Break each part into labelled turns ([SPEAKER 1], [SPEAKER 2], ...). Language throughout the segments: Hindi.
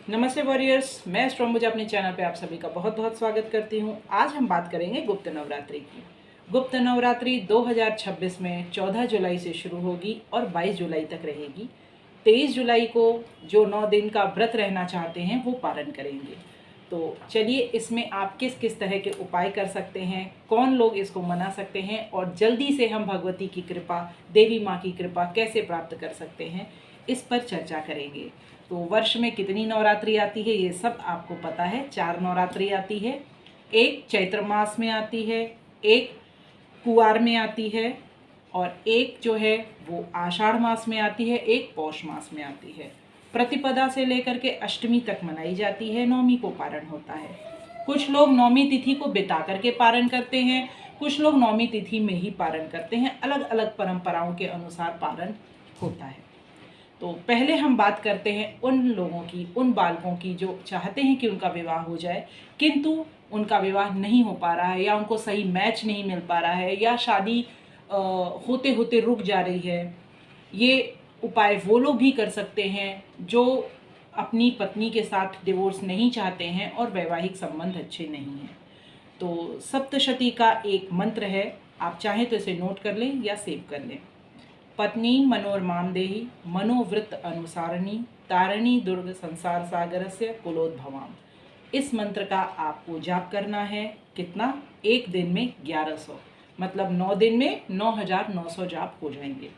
[SPEAKER 1] नमस्ते वॉरियर्स, मैं एस्ट्रोमुझे अपने चैनल पे आप सभी का बहुत बहुत स्वागत करती हूँ। आज हम बात करेंगे गुप्त नवरात्रि की। गुप्त नवरात्रि 2026 में 14 जुलाई से शुरू होगी और 22 जुलाई तक रहेगी। 23 जुलाई को जो 9 दिन का व्रत रहना चाहते हैं वो पारण करेंगे। तो चलिए, इसमें आप किस किस तरह के उपाय कर सकते हैं, कौन लोग इसको मना सकते हैं और जल्दी से हम भगवती की कृपा, देवी माँ की कृपा कैसे प्राप्त कर सकते हैं, इस पर चर्चा करेंगे। तो वर्ष में कितनी नवरात्रि आती है ये सब आपको पता है। 4 नवरात्रि आती है। एक चैत्र मास में आती है, एक कुआर में आती है और एक जो है वो आषाढ़ मास में आती है, एक पौष मास में आती है। प्रतिपदा से लेकर के अष्टमी तक मनाई जाती है, नौमी को पारण होता है। कुछ लोग नौमी तिथि को बिता करके पारण करते हैं, कुछ लोग नौमी तिथि में ही पारण करते हैं। अलग अलग परंपराओं के अनुसार पारण होता है। तो पहले हम बात करते हैं उन लोगों की, उन बालकों की जो चाहते हैं कि उनका विवाह हो जाए किंतु उनका विवाह नहीं हो पा रहा है, या उनको सही मैच नहीं मिल पा रहा है, या शादी होते होते रुक जा रही है। ये उपाय वो लोग भी कर सकते हैं जो अपनी पत्नी के साथ डिवोर्स नहीं चाहते हैं और वैवाहिक संबंध अच्छे नहीं हैं। तो सप्तशती का एक मंत्र है, आप चाहें तो इसे नोट कर लें या सेव कर लें। पत्नी मनोरमां देहि मनोवृत्त अनुसारिणी तारिणी दुर्ग संसार सागरस्य कुलोद्भवाम। इस मंत्र का आपको जाप करना है। कितना? एक दिन में 1100, मतलब 9 दिन में 9900 जाप हो जाएंगे।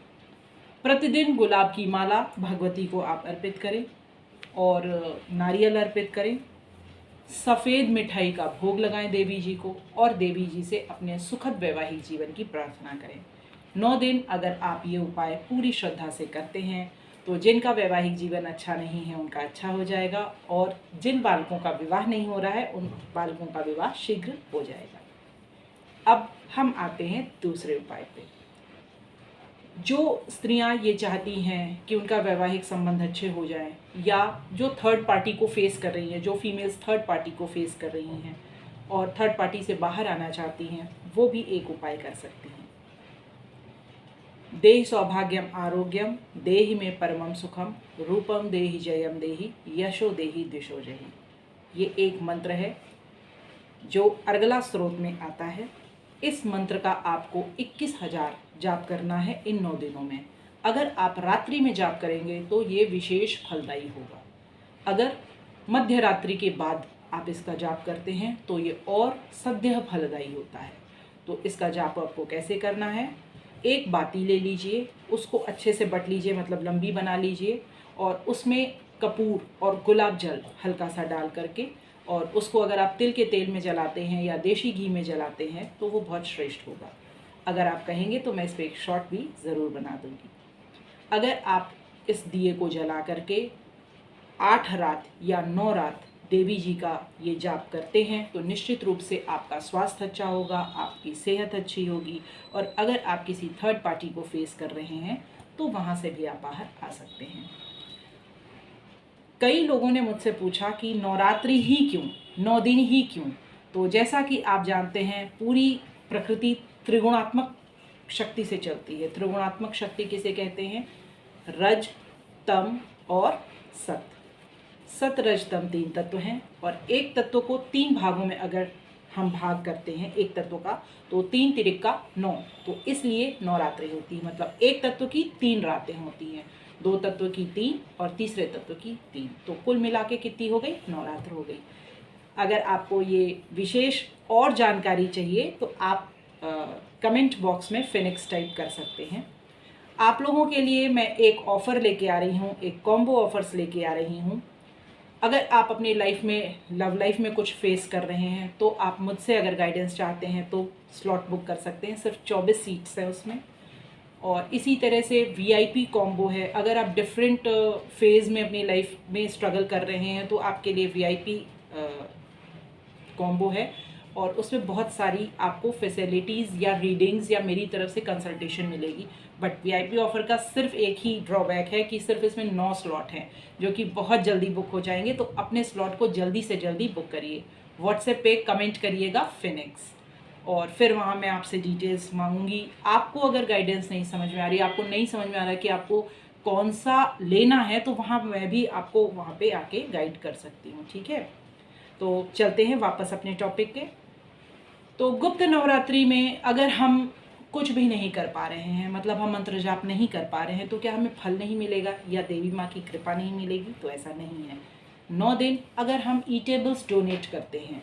[SPEAKER 1] प्रतिदिन गुलाब की माला भगवती को आप अर्पित करें और नारियल अर्पित करें। सफ़ेद मिठाई का भोग लगाएं देवी जी को और देवी जी से अपने सुखद वैवाहिक जीवन की प्रार्थना करें। 9 दिन अगर आप ये उपाय पूरी श्रद्धा से करते हैं तो जिनका वैवाहिक जीवन अच्छा नहीं है उनका अच्छा हो जाएगा, और जिन बालकों का विवाह नहीं हो रहा है उन बालकों का विवाह शीघ्र हो जाएगा। अब हम आते हैं दूसरे उपाय पे। जो स्त्रियां ये चाहती हैं कि उनका वैवाहिक संबंध अच्छे हो जाएं, या जो थर्ड पार्टी को फेस कर रही हैं, जो फीमेल्स थर्ड पार्टी को फेस कर रही हैं और थर्ड पार्टी से बाहर आना चाहती हैं, वो भी एक उपाय कर सकती हैं। देहि सौभाग्यम आरोग्यम देहि में परमम सुखम रूपम देहि जयम देहि यशो देहि दिशो जहि। ये एक मंत्र है जो अर्गला स्रोत में आता है। इस मंत्र का आपको 21,000 जाप करना है इन 9 दिनों में। अगर आप रात्रि में जाप करेंगे तो ये विशेष फलदायी होगा। अगर मध्य रात्रि के बाद आप इसका जाप करते हैं तो ये और सद्य फलदायी होता है। तो इसका जाप आपको कैसे करना है? एक बाती ले लीजिए, उसको अच्छे से बट लीजिए, मतलब लंबी बना लीजिए, और उसमें कपूर और गुलाब जल हल्का सा डाल करके, और उसको अगर आप तिल के तेल में जलाते हैं या देशी घी में जलाते हैं तो वो बहुत श्रेष्ठ होगा। अगर आप कहेंगे तो मैं इस पर एक शॉर्ट भी ज़रूर बना दूँगी। अगर आप इस दिए को जला करके 8 रात या 9 रात देवी जी का ये जाप करते हैं तो निश्चित रूप से आपका स्वास्थ्य अच्छा होगा, आपकी सेहत अच्छी होगी, और अगर आप किसी थर्ड पार्टी को फेस कर रहे हैं तो वहाँ से भी आप बाहर आ सकते हैं। कई लोगों ने मुझसे पूछा कि नवरात्रि ही क्यों, 9 दिन ही क्यों? तो जैसा कि आप जानते हैं, पूरी प्रकृति त्रिगुणात्मक शक्ति से चलती है। त्रिगुणात्मक शक्ति किसे कहते हैं? रज, तम और सत। सत, रज, तम 3 तत्व हैं, और एक तत्व को 3 भागों में अगर हम भाग करते हैं एक तत्व का, तो 3 तिरिक का 9, तो इसलिए नवरात्रि होती है। मतलब एक तत्व की 3 रातें होती हैं, 2 तत्व की 3 और तीसरे तत्व की 3, तो कुल मिला के कितनी हो गई? नवरात्र हो गई। अगर आपको ये विशेष और जानकारी चाहिए तो आप कमेंट बॉक्स में फिनिक्स टाइप कर सकते हैं। आप लोगों के लिए मैं एक ऑफ़र लेके आ रही हूँ, एक कॉम्बो ऑफर्स लेके आ रही हूँ। अगर आप अपनी लाइफ में, लव लाइफ में कुछ फेस कर रहे हैं तो आप मुझसे अगर गाइडेंस चाहते हैं तो स्लॉट बुक कर सकते हैं। सिर्फ 24 सीट्स हैं उसमें। और इसी तरह से वीआईपी कॉम्बो है। अगर आप डिफरेंट फेज़ में अपनी लाइफ में स्ट्रगल कर रहे हैं तो आपके लिए वीआईपी कॉम्बो है, और उसमें बहुत सारी आपको फैसिलिटीज़ या रीडिंग्स या मेरी तरफ से कंसल्टेशन मिलेगी। बट वीआईपी ऑफ़र का सिर्फ एक ही ड्रॉबैक है कि सिर्फ इसमें 9 स्लॉट हैं जो कि बहुत जल्दी बुक हो जाएंगे। तो अपने स्लॉट को जल्दी से जल्दी बुक करिए। व्हाट्सएप पे कमेंट करिएगा फिनिक्स, और फिर वहाँ मैं आपसे डिटेल्स मांगूंगी। आपको अगर गाइडेंस नहीं समझ में आ रही, आपको नहीं समझ में आ रहा कि आपको कौन सा लेना है तो वहाँ मैं भी आपको वहाँ पे आके गाइड कर सकती हूँ, ठीक है। तो चलते हैं वापस अपने टॉपिक के। तो गुप्त नवरात्रि में अगर हम कुछ भी नहीं कर पा रहे हैं, मतलब हम मंत्र जाप नहीं कर पा रहे हैं, तो क्या हमें फल नहीं मिलेगा या देवी माँ की कृपा नहीं मिलेगी? तो ऐसा नहीं है। 9 दिन अगर हम ईटेबल्स डोनेट करते हैं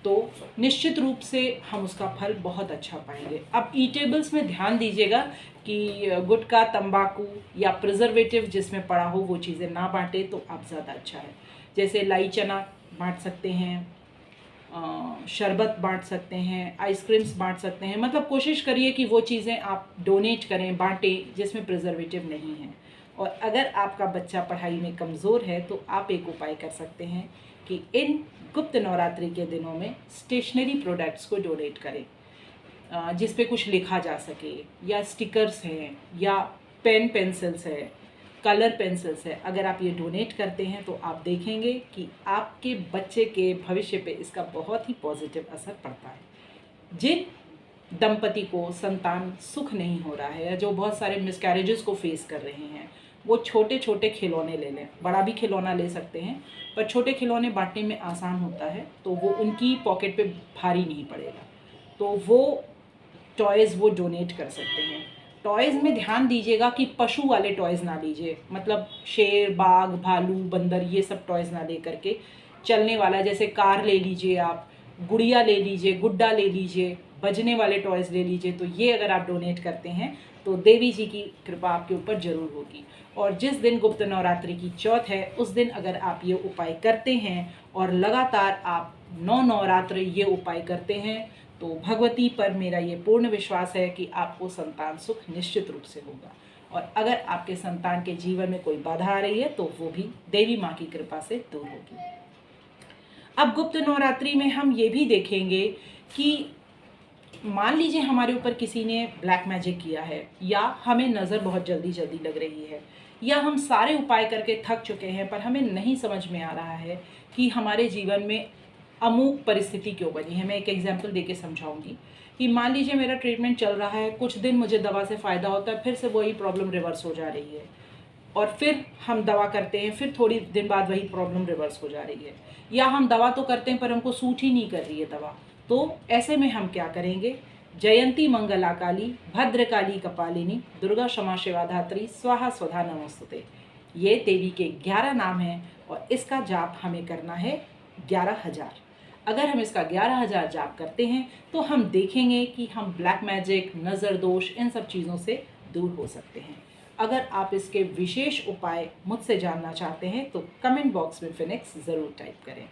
[SPEAKER 1] तो निश्चित रूप से हम उसका फल बहुत अच्छा पाएंगे। अब ईटेबल्स में ध्यान दीजिएगा कि गुटखा, तंबाकू या प्रिजर्वेटिव जिसमें पड़ा हो वो चीज़ें ना बांटे तो आप ज़्यादा अच्छा है। जैसे लाई चना बांट सकते हैं, शरबत बांट सकते हैं, आइसक्रीम्स बांट सकते हैं। मतलब कोशिश करिए कि वो चीज़ें आप डोनेट करें, बांटें जिसमें प्रिजर्वेटिव नहीं है। और अगर आपका बच्चा पढ़ाई में कमज़ोर है तो आप एक उपाय कर सकते हैं कि इन गुप्त नवरात्रि के दिनों में स्टेशनरी प्रोडक्ट्स को डोनेट करें, जिस पे कुछ लिखा जा सके, या स्टिकर्स हैं, या पेन पेंसिल्स है, कलर पेंसिल्स है। अगर आप ये डोनेट करते हैं तो आप देखेंगे कि आपके बच्चे के भविष्य पे इसका बहुत ही पॉजिटिव असर पड़ता है। जिन दंपति को संतान सुख नहीं हो रहा है या जो बहुत सारे मिसकैरेजेस को फेस कर रहे हैं, वो छोटे छोटे खिलौने ले लें। बड़ा भी खिलौना ले सकते हैं, पर छोटे खिलौने बांटने में आसान होता है, तो वो उनकी पॉकेट पे भारी नहीं पड़ेगा। तो वो टॉयज़ वो डोनेट कर सकते हैं। टॉयज़ में ध्यान दीजिएगा कि पशु वाले टॉयज़ ना लीजिए, मतलब शेर, बाघ, भालू, बंदर, ये सब टॉयज़ ना ले करके चलने वाला, जैसे कार ले लीजिए आप, गुड़िया ले लीजिए, गुड्डा ले लीजिए, बजने वाले टॉयज़ ले लीजिए। तो ये अगर आप डोनेट करते हैं तो देवी जी की कृपा आपके ऊपर ज़रूर होगी। और जिस दिन गुप्त नवरात्रि की चौथ है उस दिन अगर आप ये उपाय करते हैं और लगातार आप 9 नवरात्र ये उपाय करते हैं तो भगवती पर मेरा ये पूर्ण विश्वास है कि आपको संतान सुख निश्चित रूप से होगा। और अगर आपके संतान के जीवन में कोई बाधा आ रही है तो वो भी देवी माँ की कृपा से दूर होगी। अब गुप्त नवरात्रि में हम ये भी देखेंगे कि मान लीजिए हमारे ऊपर किसी ने ब्लैक मैजिक किया है, या हमें नज़र बहुत जल्दी जल्दी लग रही है, या हम सारे उपाय करके थक चुके हैं पर हमें नहीं समझ में आ रहा है कि हमारे जीवन में अमूक परिस्थिति क्यों बनी है। मैं एक एग्जांपल देके समझाऊंगी कि मान लीजिए मेरा ट्रीटमेंट चल रहा है, कुछ दिन मुझे दवा से फ़ायदा होता है, फिर से वही प्रॉब्लम रिवर्स हो जा रही है, और फिर हम दवा करते हैं, फिर थोड़ी दिन बाद वही प्रॉब्लम रिवर्स हो जा रही है, या हम दवा तो करते हैं पर हमको सूट ही नहीं कर रही है दवा। तो ऐसे में हम क्या करेंगे? जयंती मंगला काली, भद्रकाली कपालिनी, दुर्गा क्षमा शिवा धात्री, स्वाहा स्वधा नमोस्तुते। ये देवी के 11 नाम हैं और इसका जाप हमें करना है 11,000। अगर हम इसका 11,000 जाप करते हैं तो हम देखेंगे कि हम ब्लैक मैजिक, नज़र दोष, इन सब चीज़ों से दूर हो सकते हैं। अगर आप इसके विशेष उपाय मुझसे जानना चाहते हैं तो कमेंट बॉक्स में फिनिक्स ज़रूर टाइप करें।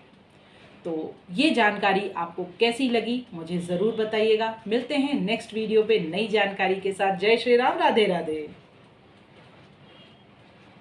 [SPEAKER 1] तो ये जानकारी आपको कैसी लगी मुझे ज़रूर बताइएगा। मिलते हैं नेक्स्ट वीडियो पे नई जानकारी के साथ। जय श्री राम, राधे राधे।